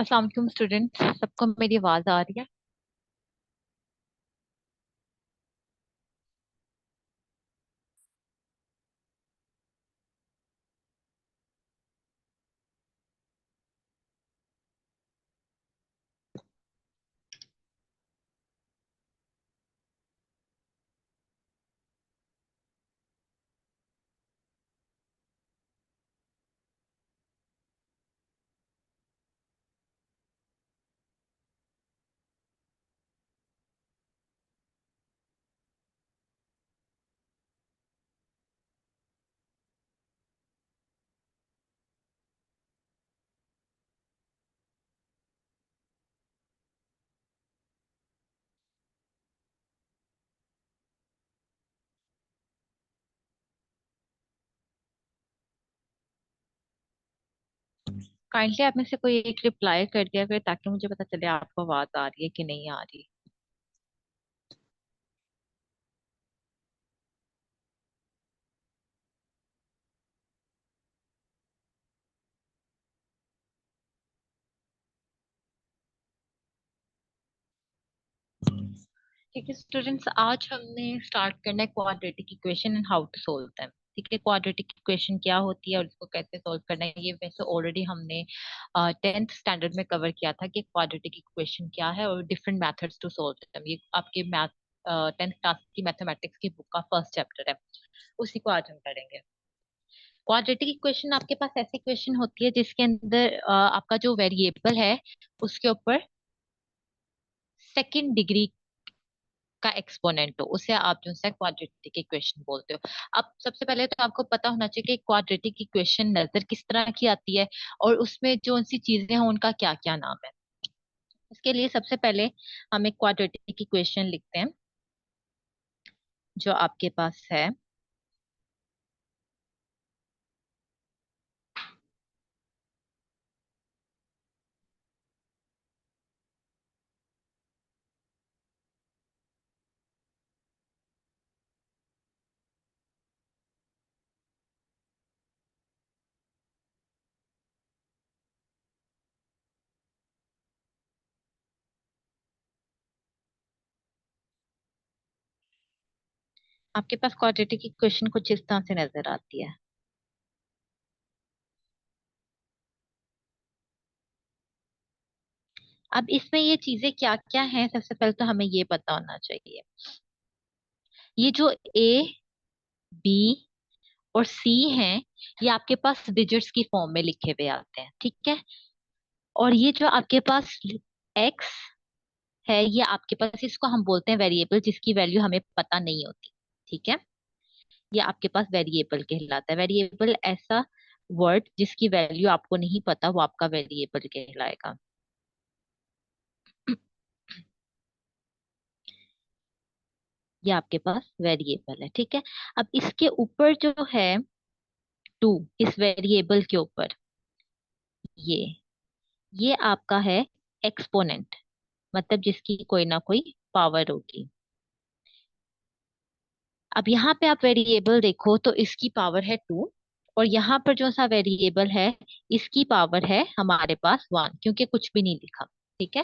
अस्सलाम वालेकुम स्टूडेंट, सबको मेरी आवाज आ रही है? काइंडली आप में से कोई एक रिप्लाई कर दिया करे ताकि मुझे पता चले आपको आवाज आ रही है कि नहीं आ रही। ठीक है स्टूडेंट्स, आज हमने स्टार्ट करना है quadratic equation and how to solve them. ठीक है, क्वाड्रेटिक इक्वेशन क्या होती है और इसको कैसे सोल्व करना है, ये वैसे ऑलरेडी हमने 10th स्टैंडर्ड में कवर किया था कि क्वाड्रेटिक इक्वेशन क्या है और different methods to solve them. ये आपके मैथ 10th क्लास की मैथमेटिक्स की बुक का फर्स्ट चैप्टर है, उसी को आज हम करेंगे। क्वाड्रेटिक इक्वेशन आपके पास ऐसी इक्वेशन होती है जिसके अंदर आपका जो वेरिएबल है उसके ऊपर सेकंड डिग्री का एक्सपोनेंट हो, उसे आप जो है क्वाड्रेटिक इक्वेशन बोलते हो। अब सबसे पहले तो आपको पता होना चाहिए कि क्वाड्रेटिक इक्वेशन नजर किस तरह की आती है और उसमें जो सी चीजें हैं उनका क्या क्या नाम है। इसके लिए सबसे पहले हम एक क्वाड्रेटिक इक्वेशन लिखते हैं जो आपके पास है। आपके पास क्वाड्रेटिक इक्वेशन कुछ इस तरह से नजर आती है। अब इसमें ये चीजें क्या क्या हैं, सबसे पहले तो हमें ये पता होना चाहिए। ये जो ए, बी और सी हैं, ये आपके पास डिजिट्स की फॉर्म में लिखे हुए आते हैं, ठीक है। और ये जो आपके पास एक्स है, ये आपके पास, इसको हम बोलते हैं वेरिएबल जिसकी वैल्यू हमें पता नहीं होती, ठीक है। ये आपके पास वेरिएबल कहलाता है। वेरिएबल ऐसा वर्ड जिसकी वैल्यू आपको नहीं पता, वो आपका वेरिएबल कहलाएगा। ये आपके पास वेरिएबल है, ठीक है। अब इसके ऊपर जो है टू, इस वेरिएबल के ऊपर ये ये आपका है एक्सपोनेंट, मतलब जिसकी कोई ना कोई पावर होगी। अब यहाँ पे आप वेरिएबल देखो तो इसकी पावर है टू, और यहाँ पर जो सा वेरिएबल है इसकी पावर है हमारे पास वन, क्योंकि कुछ भी नहीं लिखा, ठीक है।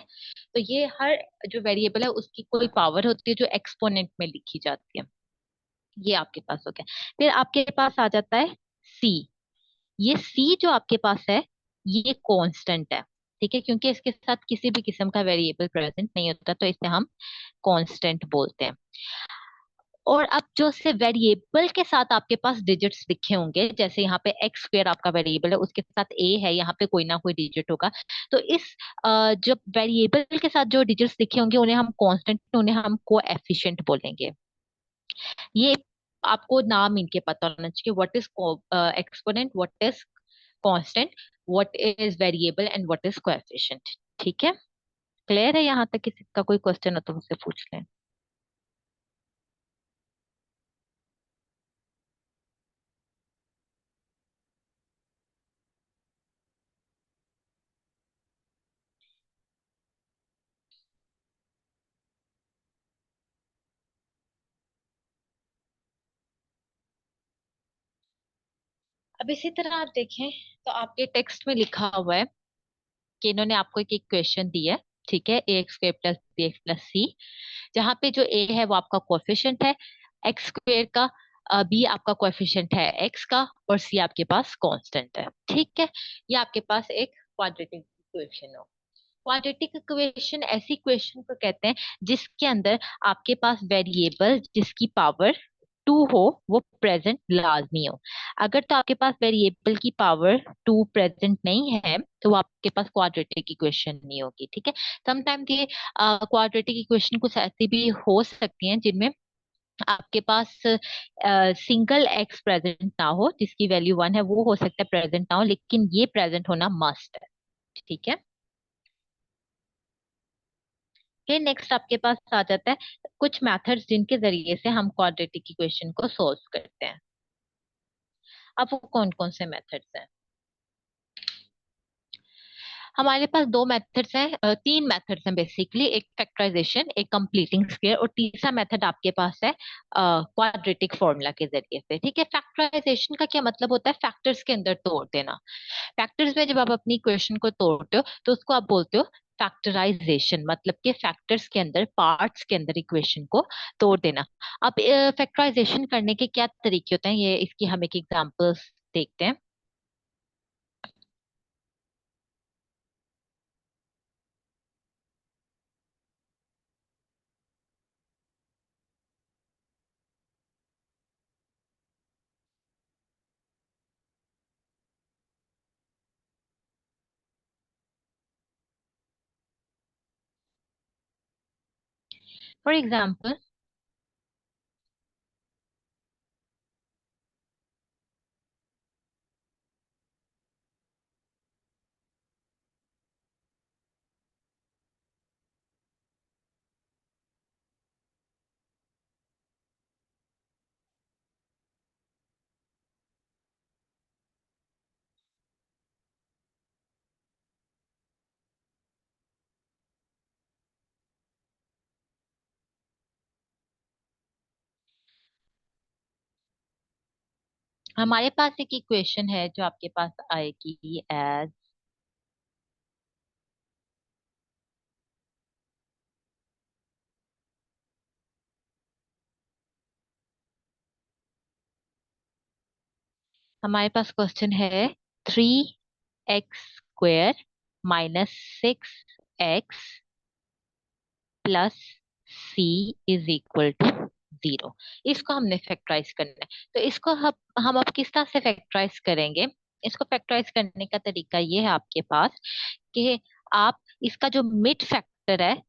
तो ये हर जो वेरिएबल है उसकी कोई पावर होती है जो एक्सपोनेंट में लिखी जाती है। ये आपके पास हो गया। फिर आपके पास आ जाता है सी। ये सी जो आपके पास है ये कांस्टेंट है, ठीक है, क्योंकि इसके साथ किसी भी किस्म का वेरिएबल प्रेजेंट नहीं होता, तो इसे हम कांस्टेंट बोलते हैं। और अब जो से वेरिएबल के साथ आपके पास डिजिट्स लिखे होंगे, जैसे यहाँ पे एक्स स्क्वायर आपका वेरिएबल है, उसके साथ ए है, यहाँ पे कोई ना कोई डिजिट होगा। तो इस जब वेरिएबल के साथ जो डिजिट्स लिखे होंगे उन्हें हम कांस्टेंट, उन्हें हम कोएफिशिएंट बोलेंगे। ये आपको नाम इनके पता होना चाहिए, what is exponent, what is constant, what is variable and what is coefficient. ठीक है, क्लियर है यहाँ तक? किसी का कोई क्वेश्चन हो तो मुझसे पूछ लें। अब इसी तरह आप देखें तो आपके टेक्स्ट में लिखा हुआ है कि इन्होंने आपको एक इक्वेशन दी है, ठीक है, A X square plus B X plus C, जहाँ पे जो ए है वो आपका कोएफिशिएंट है एक्स स्क्वायर का, बी आपका कोएफिशिएंट है एक्स का, और सी आपके पास कांस्टेंट है, ठीक है। ये आपके पास एक क्वाड्रेटिक इक्वेशन हो। क्वाड्रेटिक इक्वेशन ऐसी इक्वेशन को कहते हैं जिसके अंदर आपके पास वेरिएबल जिसकी पावर टू हो वो प्रेजेंट लाजमी हो। अगर तो आपके पास वेरिएबल की पावर टू प्रेजेंट नहीं है तो वो आपके पास क्वाड्रेटिक इक्वेशन नहीं होगी, ठीक है। समटाइम्स ये क्वाड्रेटिक इक्वेशन कुछ ऐसी भी हो सकती हैं जिनमें आपके पास सिंगल एक्स प्रेजेंट ना हो, जिसकी वैल्यू वन है, वो हो सकता है प्रेजेंट ना हो, लेकिन ये प्रेजेंट होना मस्ट है, ठीक है। फिर नेक्स्ट आपके पास आ जाता है कुछ मेथड्स जिनके जरिए से हम क्वाड्रेटिक इक्वेशन को सोल्व करते हैं। अब वो कौन कौन से मेथड्स हैं? हमारे पास दो मेथड्स हैं, तीन मेथड्स हैं बेसिकली, एक फैक्टराइजेशन, एक कंप्लीटिंग स्क्वायर, और तीसरा मेथड आपके पास है क्वाड्रेटिक फॉर्मूला के जरिए से, ठीक है। फैक्टराइजेशन का क्या मतलब होता है? फैक्टर्स के अंदर तोड़ देना। फैक्टर्स में जब आप अपनी इक्वेशन को तोड़ते हो तो उसको आप बोलते हो फैक्टराइजेशन, मतलब कि फैक्टर्स के अंदर, पार्ट्स के अंदर इक्वेशन को तोड़ देना। अब फैक्टराइजेशन करने के क्या तरीके होते हैं, ये इसकी हम एक एग्जांपल्स देखते हैं। फॉर एग्जांपल, हमारे पास एक इक्वेशन है जो आपके पास आएगी एज, हमारे पास क्वेश्चन है 3x² minus 6x plus C is equal to 0। इसको हमने फैक्टराइज करना है, तो इसको हम अब किस तरह से फैक्टराइज करेंगे? इसको फैक्टराइज करने का तरीका ये है आपके पास कि आप इसका जो मिड फैक्टर है,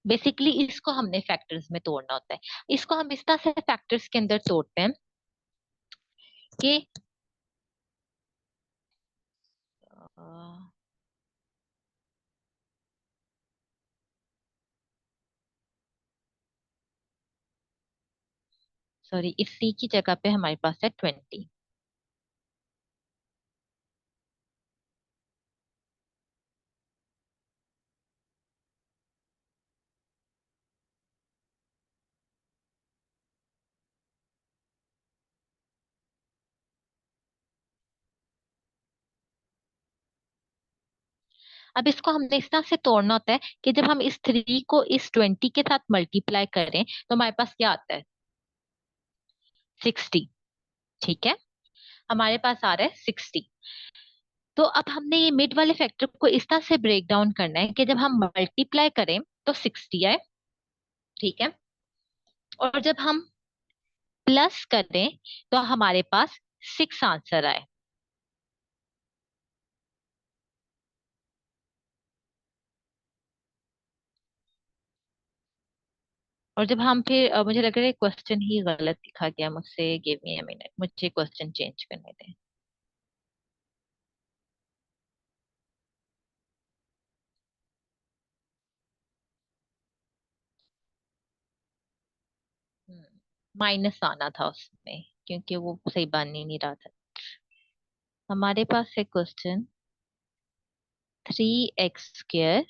बेसिकली इसको हमने फैक्टर्स में तोड़ना होता है। इसको हम इस तरह से फैक्टर्स के अंदर तोड़ते हैं कि सॉरी, इस सी की जगह पे हमारे पास है 20। अब इसको हमने इस तरह से तोड़ना होता है कि जब हम इस 3 को इस 20 के साथ मल्टीप्लाई करें तो हमारे पास क्या आता है? 60, ठीक है। हमारे पास आ रहा है 60। तो अब हमने ये मिड वाले फैक्टर को इस तरह से ब्रेक डाउन करना है कि जब हम मल्टीप्लाई करें तो 60 आए, ठीक है। और जब हम प्लस करें तो हमारे पास 6 आंसर आए। और जब हम फिर मुझे लग रहा है क्वेश्चन ही गलत लिखा गया मुझसे, गिव मी अ मिनट, मुझे क्वेश्चन चेंज करने दें। माइनस आना था उसमें क्योंकि वो सही बन ही नहीं रहा था। हमारे पास है question 3x²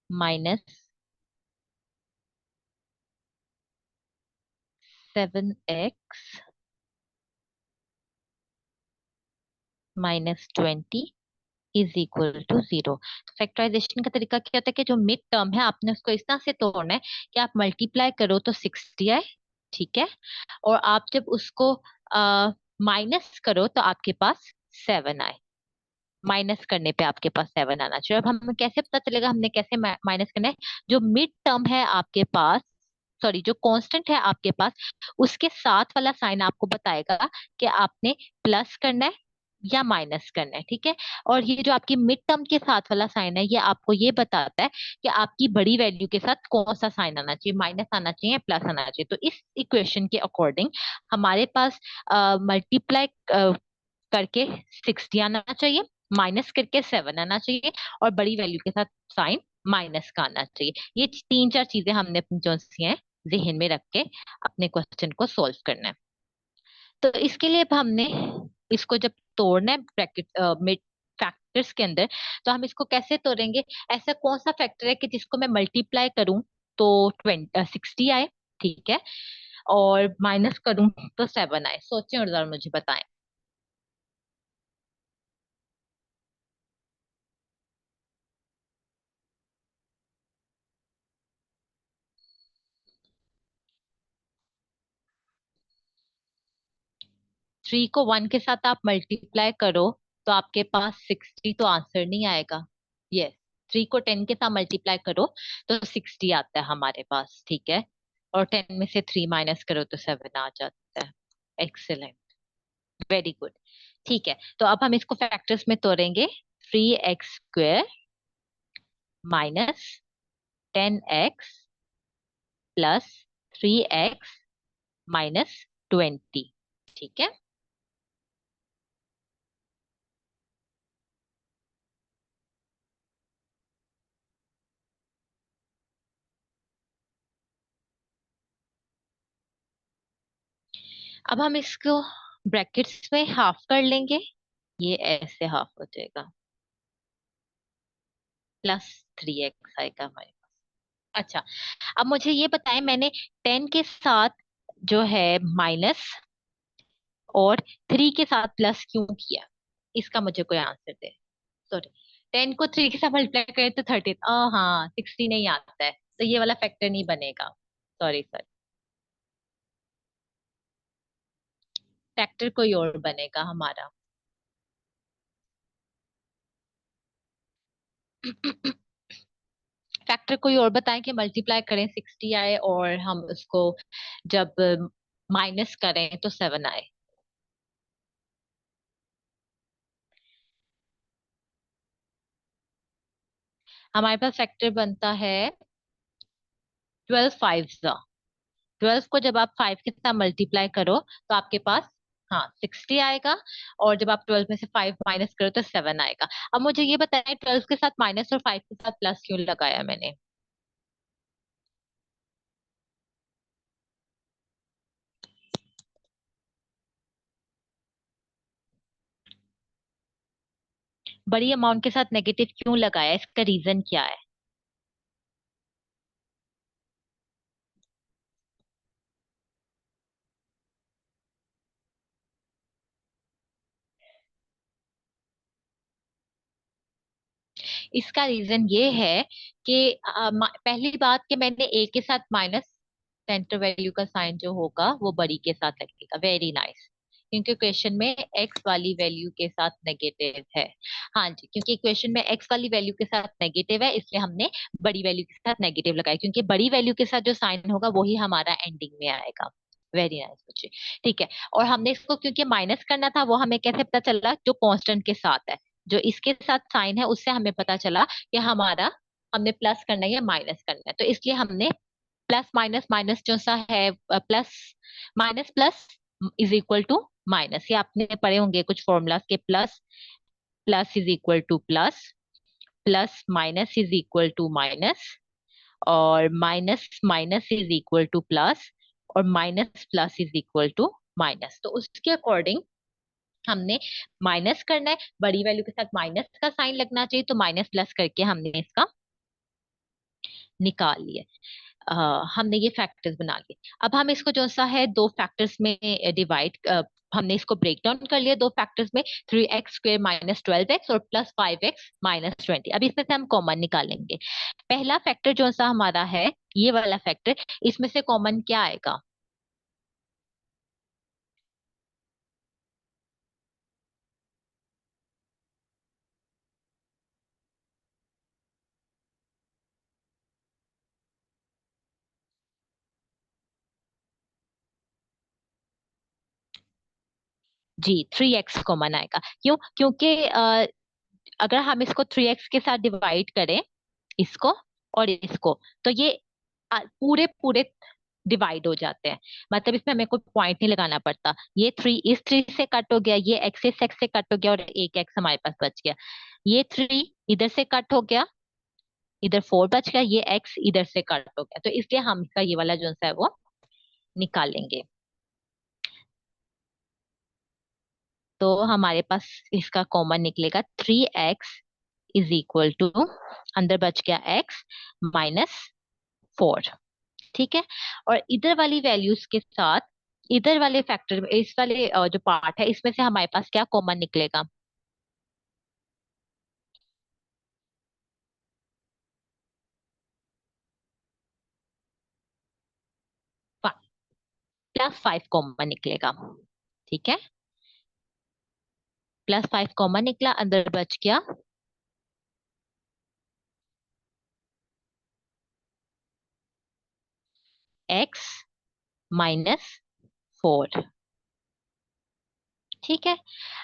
minus 7x minus 20 is equal to 0। Factorization का तरीका क्या होता है कि जो मिड टर्म है आपने उसको इस तरह से तोड़ना है कि आप मल्टीप्लाई करो तो 60 आए, ठीक है, और आप जब उसको माइनस करो तो आपके पास 7 आए। माइनस करने पे आपके पास 7 आना चाहिए। अब हमें कैसे पता चलेगा हमने कैसे माइनस करना है? जो मिड टर्म है आपके पास, सॉरी जो कांस्टेंट है आपके पास, उसके साथ वाला साइन आपको बताएगा कि आपने प्लस करना है या माइनस करना है, ठीक है। और ये जो आपकी मिड टर्म के साथ वाला साइन है ये आपको ये बताता है कि आपकी बड़ी वैल्यू के साथ कौन सा साइन आना चाहिए, माइनस आना चाहिए, प्लस आना चाहिए। तो इस इक्वेशन के अकॉर्डिंग हमारे पास मल्टीप्लाई करके 60 आना चाहिए, माइनस करके 7 आना चाहिए, और बड़ी वैल्यू के साथ साइन माइनस का आना चाहिए। ये तीन चार चीजें हमने अपनी जो सी हैं जहन में रख के अपने क्वेश्चन को सॉल्व करना है। तो इसके लिए अब हमने इसको जब तोड़ना है ब्रैकेट मिड फैक्टर्स के अंदर, तो हम इसको कैसे तोड़ेंगे? ऐसा कौन सा फैक्टर है कि जिसको मैं मल्टीप्लाई करूं तो 60 आए, ठीक है, और माइनस करूं तो 7 आए? सोचें और जरा मुझे बताएं। 3 को 1 के साथ आप मल्टीप्लाई करो तो आपके पास 60, तो आंसर नहीं आएगा। यस, 3 को 10 के साथ मल्टीप्लाई करो तो 60 आता है हमारे पास, ठीक है, और 10 में से 3 माइनस करो तो 7 आ जाता है। Excellent, very good. ठीक है, तो अब हम इसको फैक्टर्स में तोड़ेंगे। 3x² minus 10x plus 3x minus 20, ठीक है। अब हम इसको ब्रैकेट्स में हाफ कर लेंगे, ये ऐसे हाफ हो जाएगा, +3x आएगा हमारे पास। अच्छा, अब मुझे ये बताएं, मैंने 10 के साथ जो है माइनस और 3 के साथ प्लस क्यों किया? इसका मुझे कोई आंसर दे। सॉरी, 10 को 3 के साथ मल्टीप्लाई करें तो 30, हाँ 60 नहीं आता है, तो ये वाला फैक्टर नहीं बनेगा। सॉरी सॉरी, फैक्टर कोई और बनेगा हमारा। फैक्टर कोई और बताएं कि मल्टीप्लाई करें 60 आए और हम उसको जब माइनस करें तो 7 आए। हमारे पास फैक्टर बनता है 12 5 12 को जब आप 5 के साथ मल्टीप्लाई करो तो आपके पास, हाँ 60 आएगा, और जब आप 12 में से 5 माइनस करो तो 7 आएगा। अब मुझे ये बताएं 12 के साथ माइनस और 5 के साथ प्लस क्यों लगाया मैंने? बड़ी अमाउंट के साथ नेगेटिव क्यों लगाया, इसका रीजन क्या है? इसका रीजन ये है कि पहली बात कि मैंने ए के साथ माइनस, सेंटर वैल्यू का साइन जो होगा वो बड़ी के साथ लगेगा। वेरी नाइस, क्योंकि क्वेश्चन में एक्स वाली वैल्यू के साथ नेगेटिव है। हाँ जी, क्योंकि क्वेश्चन में एक्स वाली वैल्यू के साथ नेगेटिव है, इसलिए हमने बड़ी वैल्यू के साथ नेगेटिव लगाया, क्योंकि बड़ी वैल्यू के साथ जो साइन होगा वही हमारा एंडिंग में आएगा। वेरी नाइस बच्चे, ठीक है। और हमने इसको क्योंकि माइनस करना था, वो हमें कैसे पता चला? जो कांस्टेंट के साथ है, जो इसके साथ साइन है, उससे हमें पता चला कि हमारा, हमने प्लस करना है या माइनस करना है, तो इसलिए हमने प्लस माइनस, माइनस जो सा है plus, minus plus is equal to minus. ये आपने पढ़े होंगे कुछ फॉर्मूलाज के, plus plus is equal to plus, plus minus is equal to minus, और minus minus is equal to plus, और minus plus is equal to minus. तो उसके अकॉर्डिंग हमने माइनस करना है, बड़ी वैल्यू के साथ माइनस का साइन लगना चाहिए, तो माइनस प्लस करके हमने इसका निकाल लिया। हमने ये फैक्टर्स बना लिए। अब हम इसको जो सा है दो फैक्टर्स में डिवाइड हमने इसको ब्रेक डाउन कर लिया दो फैक्टर्स में, 3x² माइनस 12x और प्लस 5x माइनस 20। अब इसमें से हम कॉमन निकालेंगे। पहला फैक्टर जो सा हमारा है, ये वाला फैक्टर, इसमें से कॉमन क्या आएगा? जी, 3x कॉमन आएगा। क्यों? क्योंकि अगर हम इसको 3x के साथ डिवाइड करें, इसको और इसको, तो ये पूरे पूरे डिवाइड हो जाते हैं। मतलब इसमें हमें कोई पॉइंट नहीं लगाना पड़ता। ये 3 इस 3 से कट हो गया, ये x इस x से कट हो गया और एक x हमारे पास बच गया। ये 3 इधर से कट हो गया, इधर 4 बच गया, ये x इधर से कट हो गया, तो इसलिए हम इसका ये वाला जो है वो निकालेंगे। तो हमारे पास इसका कॉमन निकलेगा 3x इज इक्वल टू, अंदर बच गया x माइनस 4। ठीक है। और इधर वाली वैल्यूज के साथ इधर वाले फैक्टर, इस वाले जो पार्ट है, इसमें से हमारे पास क्या कॉमन निकलेगा? +5 कॉमन निकलेगा। ठीक है, +5 कॉमन निकला, अंदर बच गया x माइनस 4। ठीक है।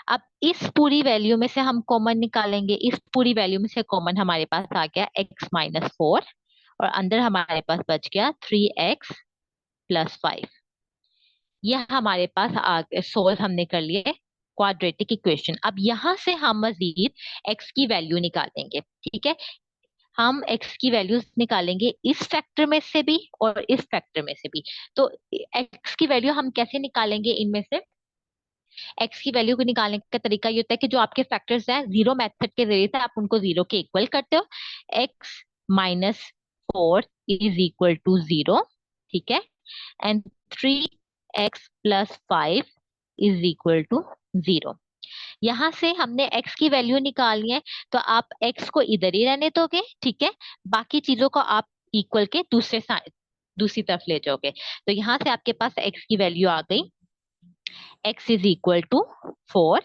अब इस पूरी वैल्यू में से हम कॉमन निकालेंगे। इस पूरी वैल्यू में से कॉमन हमारे पास आ गया x माइनस 4, और अंदर हमारे पास बच गया 3x प्लस 5। यह हमारे पास सोल्व हमने कर लिए क्वाड्रेटिक इक्वेशन। अब यहां से हम मजीद x की वैल्यू निकालेंगे। ठीक है, हम x की वैल्यूज निकालेंगे इस फैक्टर में से भी और इस फैक्टर में से भी। तो x की वैल्यू हम कैसे निकालेंगे? इनमें से x की वैल्यू को निकालने का तरीका ये होता है कि जो आपके फैक्टर्स हैं, जीरो मेथड के जरिए से आप उनको जीरो के इक्वल करते हो। x minus 4 is equal to 0। ठीक है। And 3x plus 5 is equal to 0। यहां से हमने x की वैल्यू निकालनी है, तो आप x को इधर ही रहने दोगे। ठीक है, बाकी चीजों को आप इक्वल के दूसरे साइड, दूसरी तरफ ले जाओगे। तो यहां से आपके पास x की वैल्यू आ गई, x इज इक्वल टू 4।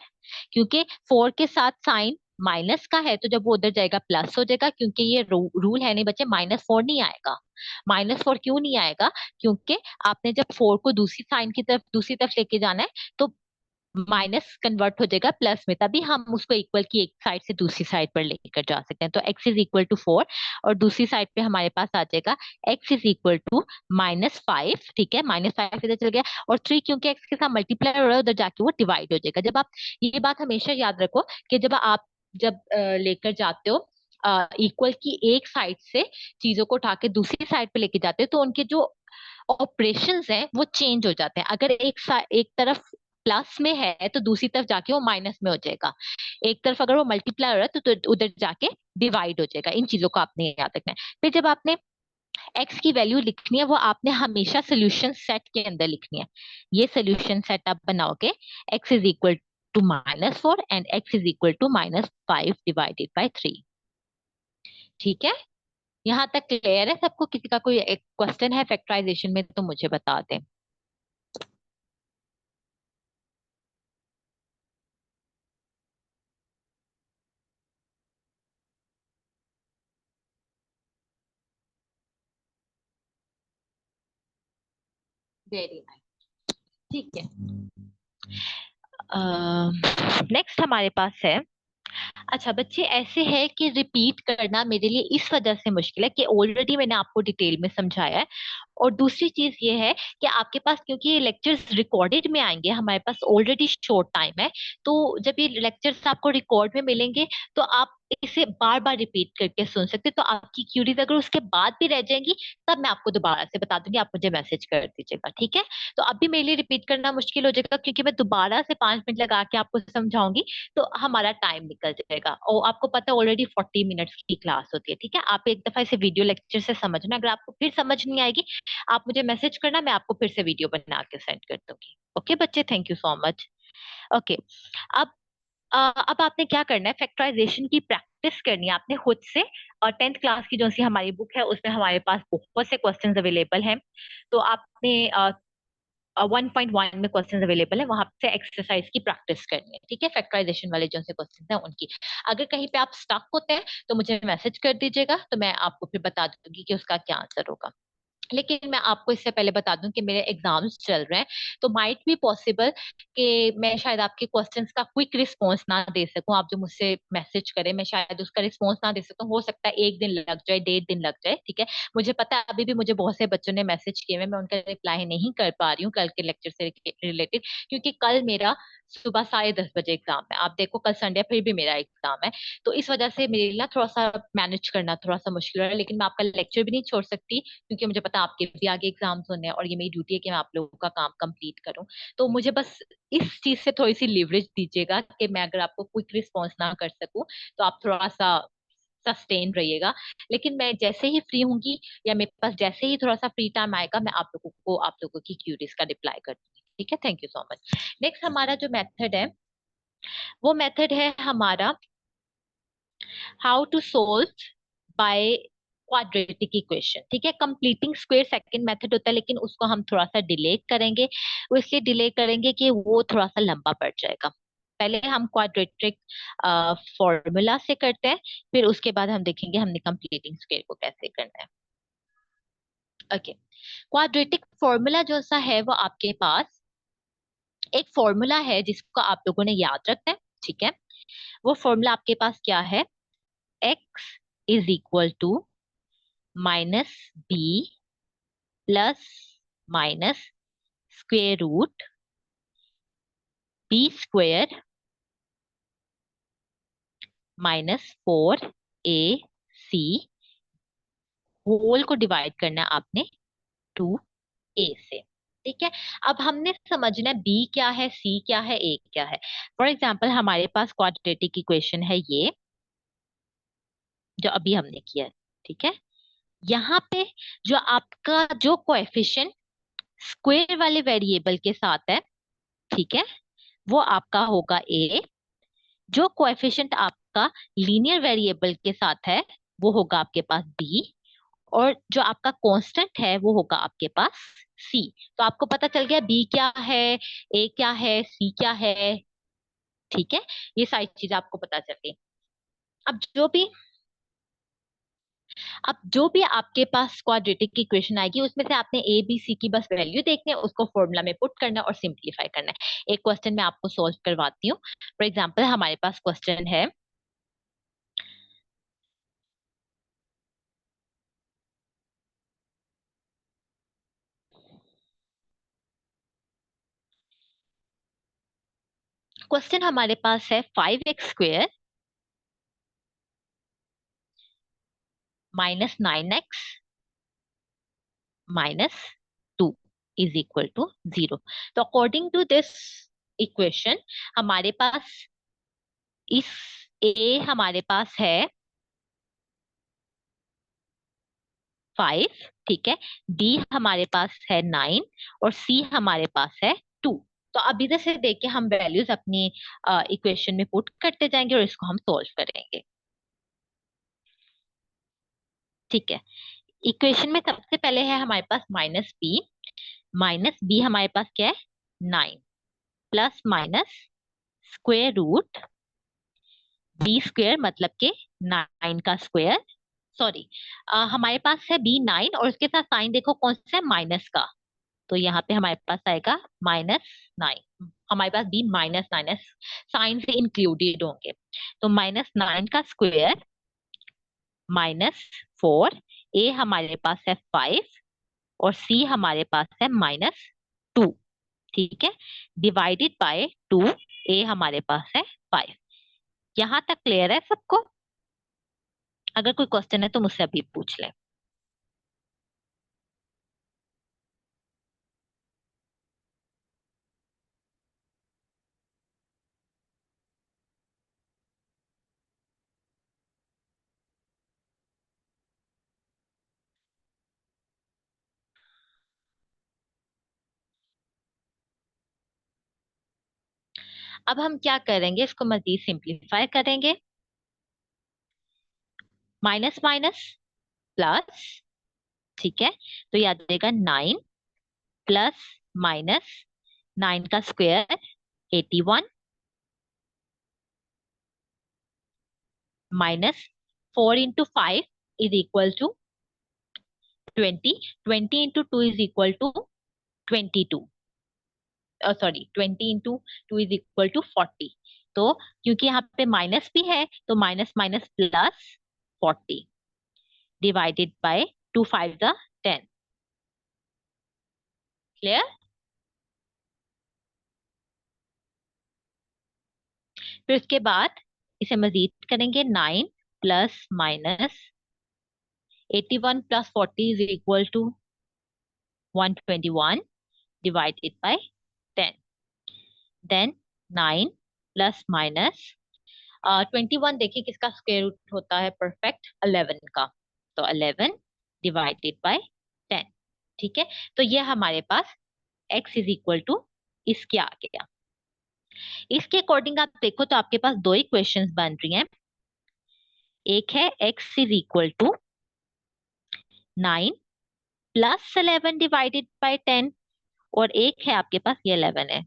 क्योंकि 4 के साथ साइन माइनस का है, तो जब वो उधर जाएगा प्लस हो जाएगा, क्योंकि ये रूल है नहीं बच्चे, -4 नहीं आएगा। -4 क्यों नहीं आएगा? क्योंकि आपने जब 4 को दूसरी साइन की तरफ, दूसरी तरफ लेके जाना है, तो माइनस कन्वर्ट हो जाएगा प्लस में, तभी हम उसको इक्वल की एक साइड से दूसरी साइड पर लेकर जा सकते हैं। तो x इज इक्वल टू 4, और दूसरी साइड पे हमारे पास आ जाएगा x इज इक्वल टू -5। ठीक है, -5 इधर चल गया, और 3 क्योंकि x के साथ मल्टीप्लाई हो रहा है, उधर जाके वो डिवाइड हो जाएगा। जब आप, ये बात हमेशा याद रखो कि जब आप जब लेकर जाते हो इक्वल की एक साइड से चीजों को उठा के दूसरी साइड पे लेके जाते हो, तो उनके जो ऑपरेशंस हैं वो चेंज हो जाते हैं। अगर एक तरफ प्लस में है, तो दूसरी तरफ जाके वो माइनस में हो जाएगा। एक तरफ अगर वो मल्टीप्लाई हो रहा है, तो उधर जाके डिवाइड हो जाएगा। इन चीजों को आपने याद रखना है। फिर जब आपने x की वैल्यू लिखनी है, वो आपने हमेशा सोल्यूशन सेट के अंदर लिखनी है। ये सोल्यूशन सेट आप बनाओगे, x is equal to -4 and x is equal to -5 divided by 3। ठीक है, यहाँ तक क्लियर है सबको? किसी का कोई क्वेश्चन है फैक्टराइजेशन में तो मुझे बता दें। Very nice. ठीक है, नेक्स्ट हमारे पास है। अच्छा बच्चे, ऐसे है कि रिपीट करना मेरे लिए इस वजह से मुश्किल है कि ऑलरेडी मैंने आपको डिटेल में समझाया है। और दूसरी चीज ये है कि आपके पास, क्योंकि ये लेक्चर्स रिकॉर्डेड में आएंगे, हमारे पास ऑलरेडी शॉर्ट टाइम है, तो जब ये लेक्चर्स आपको रिकॉर्ड में मिलेंगे, तो आप इसे बार बार रिपीट करके सुन सकते हैं। तो आपकी क्यूरीज अगर उसके बाद भी रह जाएंगी, तब मैं आपको दोबारा से बता दूंगी, आप मुझे मैसेज कर दीजिएगा। ठीक है, तो अभी मेरे लिए रिपीट करना मुश्किल हो जाएगा, क्योंकि मैं दोबारा से 5 मिनट लगा के आपको समझाऊंगी, तो हमारा टाइम निकल जाएगा। और आपको पता है ऑलरेडी 40 मिनट्स की क्लास होती है। ठीक है, आप एक दफा इसे वीडियो लेक्चर से समझना, अगर आपको फिर समझ नहीं आएगी आप मुझे मैसेज करना, मैं आपको फिर से वीडियो बना के सेंड कर दूंगी। ओके बच्चे, thank you so much. Okay. अब अब आपने क्या करना है, फैक्टराइजेशन की प्रैक्टिस करनी है आपने खुद से। और 10th क्लास की जो सी हमारी बुक है उसमें हमारे पास बहुत से क्वेश्चंस अवेलेबल हैं। तो आपने 1.1 में क्वेश्चंस अवेलेबल है, वहां से एक्सरसाइज की प्रैक्टिस करनी है, ठीक है। फैक्टराइजेशन वाले जो से क्वेश्चंस हैं उनकी। अगर कहीं पे आप स्टक होते हैं तो मुझे मैसेज कर दीजिएगा, तो मैं आपको फिर बता दूंगी कि उसका क्या आंसर होगा। लेकिन मैं आपको इससे पहले बता दूं कि मेरे एग्जाम्स चल रहे हैं, तो माइट बी पॉसिबल कि मैं शायद आपके क्वेश्चंस का क्विक रिस्पॉन्स ना दे सकूं। आप जो मुझसे मैसेज करें मैं शायद उसका रिस्पॉन्स ना दे सकूं, हो सकता है 1 दिन लग जाए, 1.5 दिन लग जाए, ठीक है। मुझे पता है अभी भी मुझे बहुत से बच्चों ने मैसेज किए हैं, मैं उनका रिप्लाई नहीं कर पा रही हूँ कल के लेक्चर से रिलेटेड, क्योंकि कल मेरा सुबह 10:30 बजे एग्जाम है। आप देखो कल संडे फिर भी मेरा एग्जाम है, तो इस वजह से मेरे लिए ना थोड़ा सा मैनेज करना थोड़ा सा मुश्किल है। लेकिन मैं आपका लेक्चर भी नहीं छोड़ सकती, क्योंकि मुझे पता है आपके भी आगे एग्जाम्स होने हैं और ये मेरी ड्यूटी है कि मैं आप लोगों का काम कंप्लीट करूं। तो मुझे बस इस चीज से थोड़ी सी लिवरेज दीजिएगा कि मैं अगर आपको क्विक रिस्पॉन्स ना कर सकूं तो आप थोड़ा सा सस्टेन रहिएगा। लेकिन मैं जैसे ही फ्री होंगी या मेरे पास जैसे ही थोड़ा सा फ्री टाइम आएगा, मैं आप लोगों की क्यूरीज का रिप्लाई कर दूंगी, ठीक है। Thank you so much. Next हमारा जो मेथड है वो मेथड है हमारा how to solve by quadratic equation, ठीक है। कंप्लीटिंग स्क्वायर सेकंड मेथड होता है, लेकिन उसको हम थोड़ा सा डिले करेंगे। वो इसलिए डिले करेंगे कि वो थोड़ा सा लंबा पड़ जाएगा। पहले हम क्वाड्रेटिक फॉर्मूला से करते हैं, फिर उसके बाद हम देखेंगे हमने कंप्लीटिंग स्क्वायर को कैसे करना है। ओके। क्वाड्रेटिक फॉर्मूला जो सा है वो आपके पास एक फॉर्मूला है जिसको आप लोगों ने याद रखना है, ठीक है। वो फॉर्मूला आपके पास क्या है, x is equal to minus B plus minus square root b² -4ac whole को डिवाइड करना है आपने 2a से, ठीक है। अब हमने समझना है b क्या है, c क्या है, a क्या है। फॉर एग्जाम्पल हमारे पास क्वाड्रेटिक इक्वेशन है ये जो अभी हमने किया है, ठीक है। यहाँ पे जो आपका जो कोएफिशिएंट स्क्वायर वाले वेरिएबल के साथ है, ठीक है, वो आपका होगा a। जो कोएफिशिएंट आपका लीनियर वेरिएबल के साथ है वो होगा आपके पास b। और जो आपका कांस्टेंट है वो होगा आपके पास c। तो आपको पता चल गया b क्या है, a क्या है, c क्या है, ठीक है। ये सारी चीजें आपको पता चल गई। अब जो भी अब जो भी आपके पास क्वाड्रेटिक इक्वेशन आएगी उसमें से आपने ए बी सी की बस वैल्यू देखनी है, उसको फॉर्मूला में पुट करना है और सिंप्लीफाई करना है। एक क्वेश्चन मैं आपको सॉल्व करवाती हूँ। फॉर एग्जाम्पल हमारे पास क्वेश्चन है, क्वेश्चन हमारे पास है 5x² -9x -2 is equal to 0। तो अकॉर्डिंग टू दिस इक्वेशन हमारे पास इस ए हमारे पास है 5, ठीक है। डी हमारे पास है 9 और सी हमारे पास है 2। तो अब इधर से देख के हम वैल्यूज अपनी इक्वेशन में पुट करते जाएंगे और इसको हम सोल्व करेंगे, ठीक है। इक्वेशन में सबसे पहले है हमारे पास माइनस बी हमारे पास क्या है 9 plus minus square root b² मतलब के 9 का स्क्वायर, सॉरी, हमारे पास है b 9 और उसके साथ साइन देखो कौन सा है, माइनस का। तो यहाँ पे हमारे पास आएगा -9, हमारे पास b -9 साइन से इंक्लूडेड होंगे। तो -9 का स्क्वायर -4, a हमारे पास है 5 और c हमारे पास है -2, ठीक है, डिवाइडेड बाय 2। a हमारे पास है 5। यहाँ तक क्लियर है सबको? अगर कोई क्वेश्चन है तो मुझसे अभी पूछ ले। अब हम क्या करेंगे, इसको मजीद सिंप्लीफाई करेंगे। माइनस माइनस प्लस, ठीक है, तो याद देगा 9 प्लस माइनस 9 का square 81 minus 4 into 5 is equal to 20। 20 into 2 is equal to 22। Sorry, 20 into 2 is equal to 40। तो क्योंकि यहाँ पे माइनस भी है तो minus minus plus 40 divided by 2 5 द 10। क्लियर? फिर उसके बाद इसे मजीद करेंगे। 9 plus minus 81 plus 40 is equal to 121 divided by 10। Then 9 plus minus 21, देखिए किसका स्क्वायर रूट होता है परफेक्ट, 11 का, तो 11 डिवाइडेड बाय 10। ठीक है, तो ये हमारे पास x इज इक्वल टू इसके आ गया। इसके अकॉर्डिंग आप देखो तो आपके पास दो ही क्वेश्चंस बन रही हैं। एक है x is equal to 9 plus 11 divided by 10, और एक है आपके पास ये 11 है,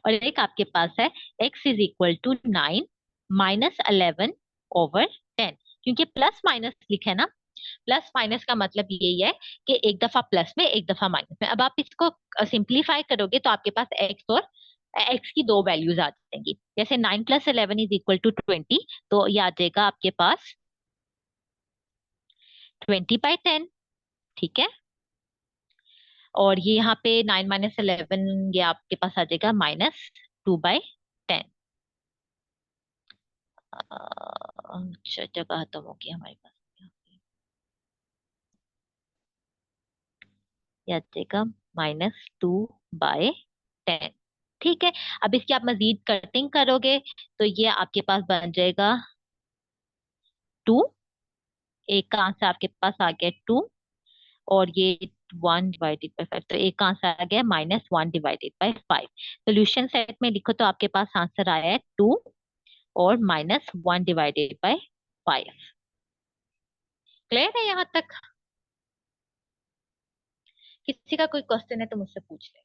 और एक आपके पास है x is equal to 9 minus 11 over 10। क्योंकि प्लस माइनस लिखा है ना, प्लस माइनस का मतलब यही है कि एक दफा प्लस में एक दफा माइनस में। अब आप इसको सिंप्लीफाई करोगे तो आपके पास x और x की दो वैल्यूज आ जाएंगी। जैसे 9 प्लस 11 इज इक्वल टू 20, तो ये आ जाएगा आपके पास 20/10। ठीक है, और ये यहाँ पे 9 माइनस 11, ये आपके पास आ जाएगा -2/10। अच्छा, जगह खत्म हो गया हमारे पास, ये आ जाएगा -2/10। ठीक है, अब इसकी आप मजीद कटिंग करोगे तो ये आपके पास बन जाएगा 2। एक का आंसर आपके पास आ गया 2, और ये 1/5, तो एक का आंसर आ गया -1/5। सोल्यूशन सेट में लिखो तो आपके पास आंसर आया है 2 और -1/5। क्लियर है यहाँ तक? किसी का कोई क्वेश्चन है तो मुझसे पूछ ले।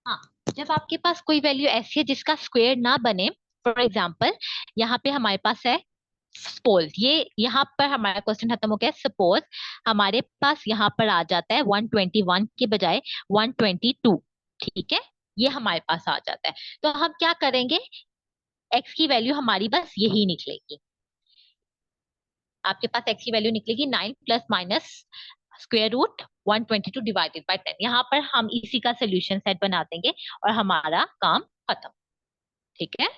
हाँ, जब आपके पास कोई वैल्यू ऐसी है जिसका स्क्वायर ना बने, फॉर एग्जाम्पल यहाँ पे हमारे पास है सपोज, ये यहाँ पर हमारा क्वेश्चन खत्म हो गया। सपोज हमारे पास यहाँ पर आ जाता है 121 के बजाय 122। ठीक है, ये हमारे पास आ जाता है, तो हम क्या करेंगे, x की वैल्यू हमारी बस यही निकलेगी। आपके पास x की वैल्यू निकलेगी 9 plus minus square root 122 divided by 10। यहाँ पर हम इसी का सोल्यूशन सेट बना देंगे और हमारा काम खत्म। ठीक है,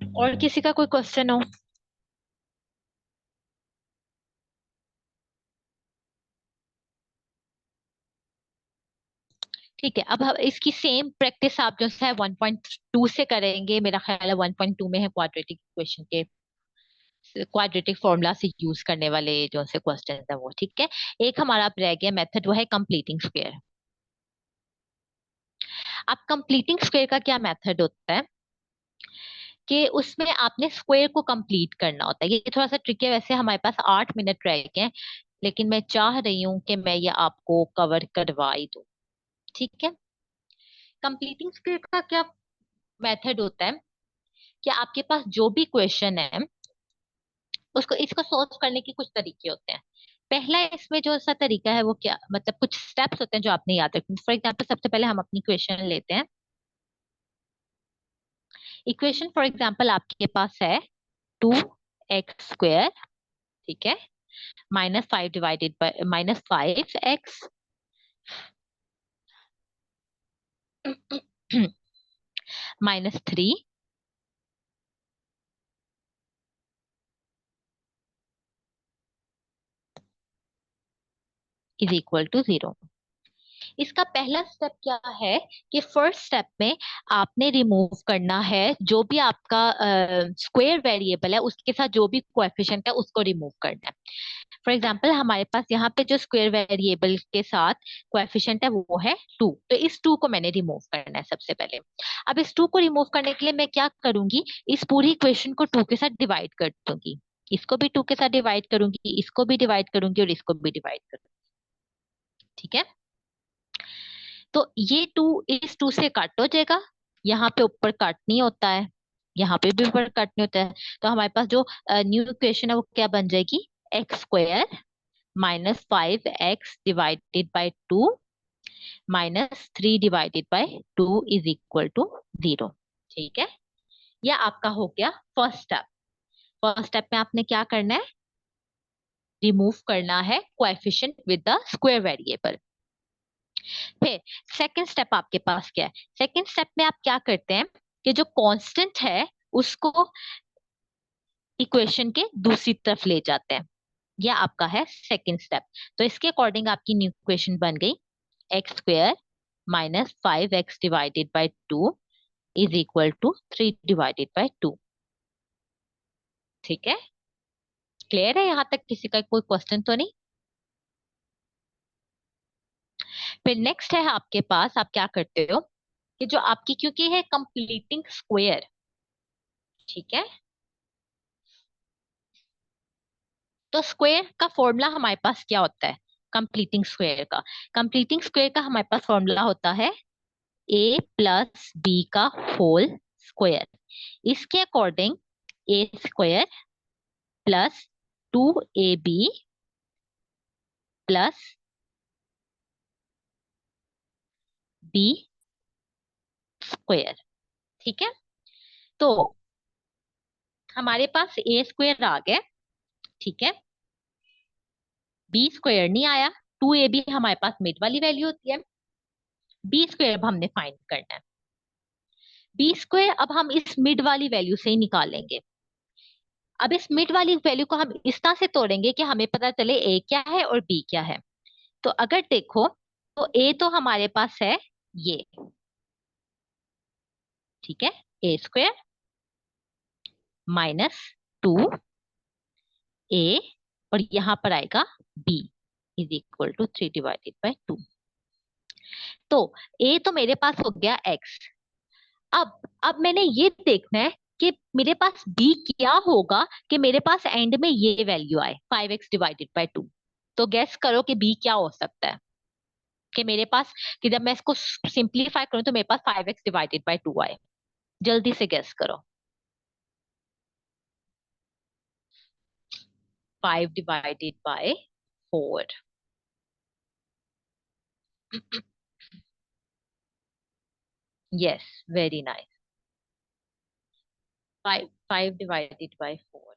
और किसी का कोई क्वेश्चन हो? ठीक है, अब हम इसकी सेम प्रैक्टिस आप जो है 1.2 से करेंगे। मेरा ख्याल है 1.2 में है क्वाड्रेटिक इक्वेशन के क्वाड्रेटिक फॉर्मूला से यूज करने वाले जो से क्वेश्चन है वो। ठीक है, एक हमारा अब रह गया मेथड, वो है कंप्लीटिंग स्क्वायर। अब कंप्लीटिंग स्क्वायर का क्या मेथड होता है कि उसमें आपने स्क्वायर को कंप्लीट करना होता है। ये थोड़ा सा ट्रिकी है, वैसे हमारे पास 8 मिनट रह गए हैं, लेकिन मैं चाह रही हूँ कि मैं ये आपको कवर करवा ही दूँ। ठीक है, कंप्लीटिंग स्क्वायर का क्या मेथड होता है कि आपके पास जो भी क्वेश्चन है उसको इसको सोल्व करने के कुछ तरीके होते हैं। पहला इसमें जो सा तरीका है वो क्या, मतलब कुछ स्टेप्स होते हैं जो आपने याद रखने। फॉर एग्जाम्पल सबसे पहले हम अपनी क्वेश्चन लेते हैं। इक्वेशन फॉर एग्जाम्पल आपके पास है 2x स्क्वायर, ठीक है, -5 divided by -5x -3 is equal to 0। इसका पहला स्टेप क्या है कि फर्स्ट स्टेप में आपने रिमूव करना है जो भी आपका स्क्वायर वेरिएबल है, उसके साथ जो भी कोएफिशिएंट है उसको रिमूव करना है। फॉर एग्जांपल हमारे पास यहाँ पे जो स्क्वायर वेरिएबल के साथ कोएफिशिएंट है वो है 2, तो इस 2 को मैंने रिमूव करना है सबसे पहले। अब इस 2 को रिमूव करने के लिए मैं क्या करूंगी, इस पूरी इक्वेशन को 2 के साथ डिवाइड कर दूंगी, इसको भी 2 के साथ डिवाइड करूंगी, इसको भी डिवाइड करूंगी और इसको भी डिवाइड करूंगी। ठीक है, तो ये 2 इस 2 से काट हो जाएगा, यहाँ पे ऊपर काट नहीं होता है, यहाँ पे भी ऊपर काट नहीं होता है, तो हमारे पास जो न्यू इक्वेशन है वो क्या बन जाएगी, x square minus 5x divided by 2 minus 3 divided by 2 is equal to 0। ठीक है, यह आपका हो गया फर्स्ट स्टेप। फर्स्ट स्टेप में आपने क्या करना है, रिमूव करना है coefficient with the square variable. फिर सेकंड स्टेप आपके पास क्या है, सेकंड स्टेप में आप क्या करते हैं कि जो कांस्टेंट है उसको इक्वेशन के दूसरी तरफ ले जाते हैं, यह आपका है सेकंड स्टेप। तो इसके अकॉर्डिंग आपकी न्यू इक्वेशन बन गई x square minus 5x divided by 2 is equal to 3 divided by 2। ठीक है, क्लियर है यहाँ तक, किसी का कोई क्वेश्चन तो नहीं। फिर नेक्स्ट है आपके पास, आप क्या करते हो कि जो आपकी क्योंकि है कंप्लीटिंग स्क्वायर, ठीक है, तो स्क्वायर का फॉर्मूला हमारे पास क्या होता है, कंप्लीटिंग स्क्वायर का, कंप्लीटिंग स्क्वायर का हमारे पास फॉर्मूला होता है ए प्लस बी का होल स्क्वायर। इसके according a square plus 2ab plus b square. ठीक है, तो हमारे पास ए स्क्वायर आ गया, ठीक है, बी स्क्वायर नहीं आया, 2ab हमारे पास मिड वाली वैल्यू होती है, बी स्क्वायर अब हमने फाइंड करना है। बी स्क्वायर अब हम इस मिड वाली वैल्यू से ही निकालेंगे। अब इस मिड वाली वैल्यू को हम इस तरह से तोड़ेंगे कि हमें पता चले ए क्या है और बी क्या है। तो अगर देखो तो ए तो हमारे पास है ये, ठीक है, ए स्क्वायर माइनस 2a और यहां पर आएगा b is equal to 3 divided by 2। तो a तो मेरे पास हो गया x। अब मैंने ये देखना है कि मेरे पास b क्या होगा कि मेरे पास एंड में ये वैल्यू आए 5x डिवाइडेड बाई 2। तो गैस करो कि b क्या हो सकता है कि मेरे पास, कि जब मैं इसको सिंप्लीफाई करूं तो मेरे पास 5x डिवाइडेड बाई 2 आए। जल्दी से गैस करो, 5 divided by 4। Yes, very nice, 5 divided by 4।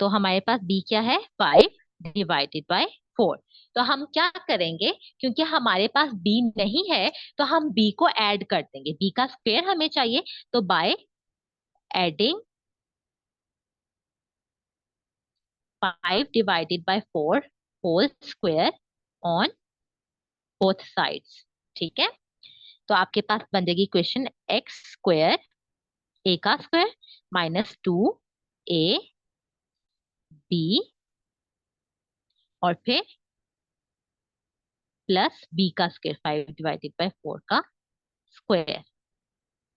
तो हमारे पास b क्या है, 5 डिवाइडेड बाय 4। तो हम क्या करेंगे, क्योंकि हमारे पास b नहीं है तो हम b को ऐड कर देंगे, b का स्क्वायर हमें चाहिए, तो by adding 5 divided by 4 whole square on both sides. ठीक है, तो आपके पास बन जाएगी इक्वेशन एक्स स्क्वायर, ए का स्क्वायर माइनस 2a b और फिर प्लस b का स्क्वायर 5 डिवाइडेड बाय 4 का स्क्वायर।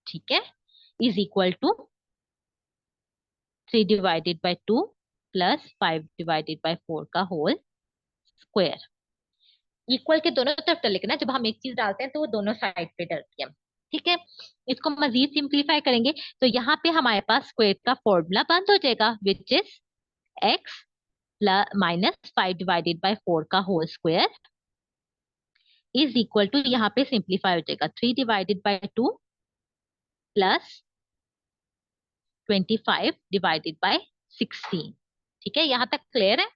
ठीक है, is equal to 3 divided by 2 plus 5 divided by 4 का होल स्क्वायर। इक्वल के दोनों तरफ डलेगा, लेकिन ना जब हम एक चीज डालते हैं तो वो दोनों साइड पे डलती है। ठीक है, इसको मजीद सिंप्लीफाई करेंगे तो यहाँ पे हमारे पास स्क्वायर का फॉर्मूला बंद हो जाएगा which is x minus 5 divided by 4 का whole square is equal to, यहाँ पे सिंप्लीफाई हो जाएगा 3 divided by 2 plus 25 divided by 16। ठीक है, यहाँ तक क्लियर है।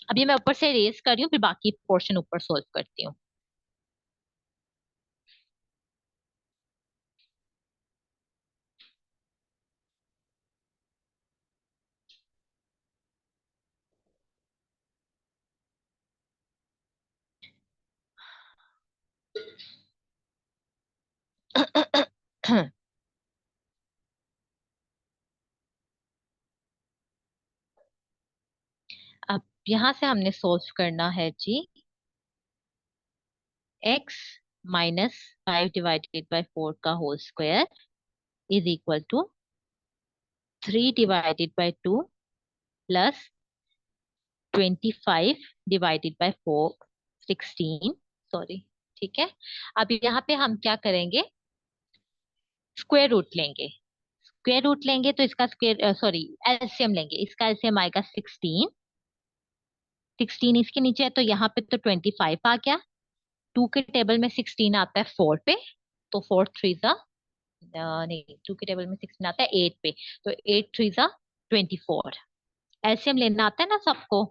अभी मैं ऊपर से रेज कर रही हूँ, फिर बाकी पोर्शन ऊपर सोल्व करती हूँ। अब यहां से हमने सोल्व करना है जी। x माइनस 5 डिवाइडेड बाय 4 का whole square is equal to 3 divided by 2 plus 25 divided by 4, 16, sorry. ठीक है। अब यहाँ पे हम क्या करेंगे, स्क्वायर रूट लेंगे। स्क्वायर रूट लेंगे तो इसका स्क्वायर, सॉरी, एलसीएम लेंगे। इसका एलसीएम आएगा 16। 16 इसके नीचे है तो यहाँ पे तो 25 आ गया। 2 के टेबल में 16 आता है 4 पे, तो 4 थ्री जा, नहीं, 2 के टेबल में 16 आता है 8 पे, तो 8 थ्री जा 24। एलसीएम लेना आता है ना सबको।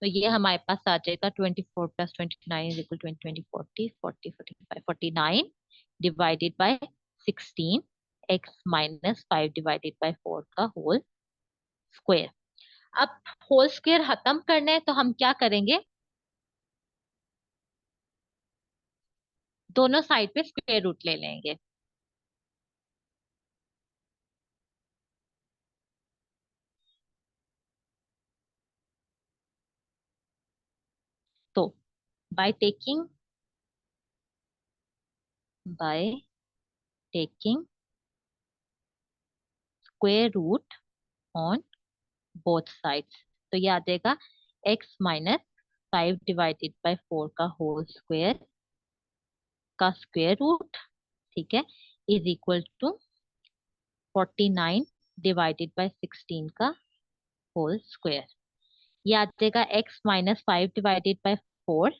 तो ये हमारे पास आ जाएगा 24 + 29 is equal 20, 20, 40, 40, 45, 49 divided by 16, x minus 5 divided by 4 का होल स्क्वायर। अब होल स्क्वायर खत्म करना है तो हम क्या करेंगे, दोनों साइड पे स्क्वायर रूट ले लेंगे। तो by taking by taking square root on both sides, तो ये आ जाएगा x माइनस 5 डिवाइडेड बाय 4 का होल स्क्वायर का स्क्वायर रूट, ठीक है, is equal to 49 divided by 16 का होल स्क्वायर। ये आ जाएगा x minus 5 divided by 4।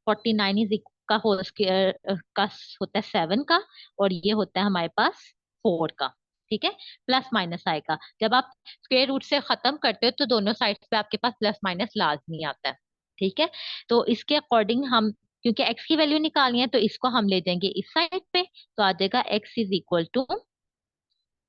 49 is का होल स्क्वायर का होता है 7 का, और ये होता है हमारे पास 4 का। ठीक है। प्लस माइनस आएगा, जब आप स्क्वायर रूट से खत्म करते हो तो दोनों साइड्स पे आपके पास प्लस माइनस लाजमी आता है। ठीक है। तो इसके अकॉर्डिंग हम, क्योंकि x की वैल्यू निकालनी है, तो इसको हम ले जाएंगे इस साइड पे, तो आ जाएगा x इज इक्वल टू